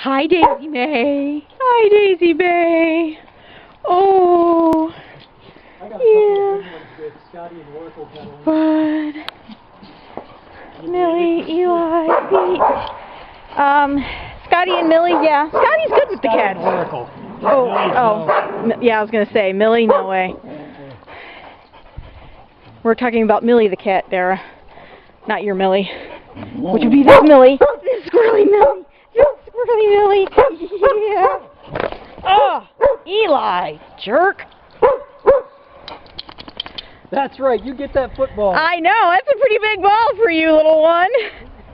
Hi, Daisy May. Hi, Daisy May. Oh, I got a couple of good ones with Scotty and Oracle pedaling. Bud, Millie, Eli, Pete. Scotty and Millie, yeah. Scotty's good with the Scotty cats. and Oracle. Yeah, I was gonna say Millie, no way. We're talking about Millie the cat, Dara, not your Millie, which would be this Millie, this squirrely Millie, this squirrely Millie. Yeah. Oh, Eli, jerk. That's right, you get that football. I know, that's a pretty big ball for you, little one.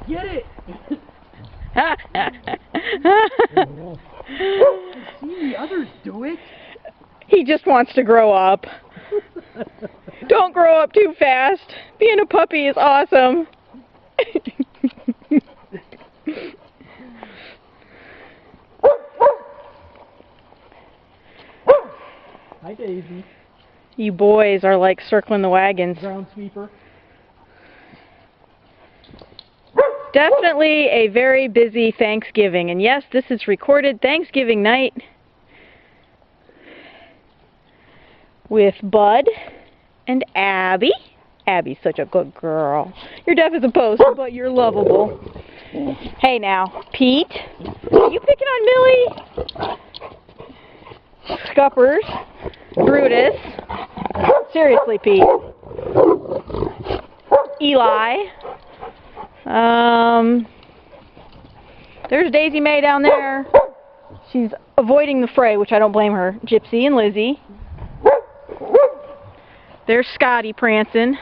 Get it! I've seen the others do it. He just wants to grow up. Don't grow up too fast. Being a puppy is awesome. Hi, Daisy. You boys are like circling the wagons. Ground sweeper. Definitely a very busy Thanksgiving. And yes, this is recorded Thanksgiving night with Bud and Abby. Abby's such a good girl. You're deaf as a post, but you're lovable. Hey now, Pete, are you picking on Millie? Scuppers, Brutus. Seriously, Pete. Eli. There's Daisy May down there. She's avoiding the fray, which I don't blame her. Gypsy and Lizzie. There's Scotty prancing.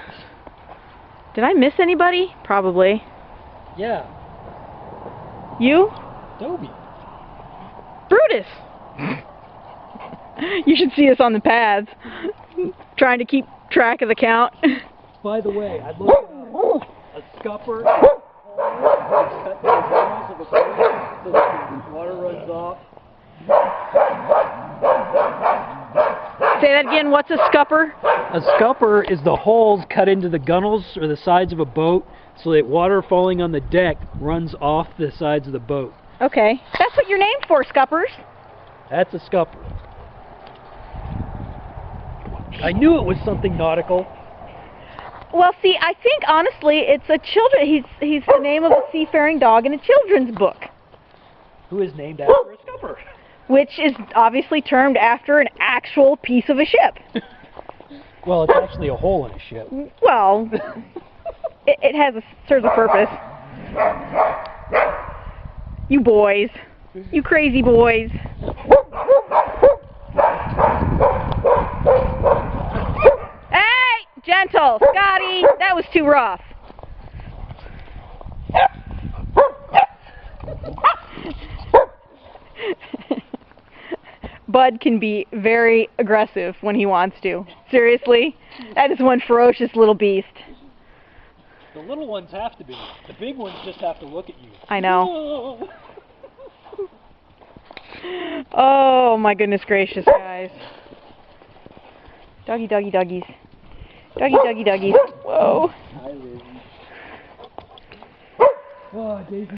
Did I miss anybody? Probably. Yeah. You? Dobie. Brutus! You should see us on the paths. Trying to keep track of the count. By the way, I looked at a scupper cut the bottoms of a boat so that the water runs off. Say that again, what's a scupper? A scupper is the holes cut into the gunnels or the sides of a boat so that water falling on the deck runs off the sides of the boat. Okay, that's what you're named for, scuppers. That's a scupper. I knew it was something nautical. Well, see, I think honestly, it's a he's the name of a seafaring dog in a children's book, Who is named after a scupper. which is obviously termed after an actual piece of a ship. Well, it's actually a hole in a ship. Well, it serves a purpose. You boys, you crazy boys. Gentle, Scotty, that was too rough. Bud can be very aggressive when he wants to. Seriously, that is one ferocious little beast. The little ones have to be. The big ones just have to look at you. I know. Oh my goodness gracious, guys. Doggy, doggy, doggies. Doggy, doggy, doggies. Whoa. Hi, Lizzie. Oh, Daisy.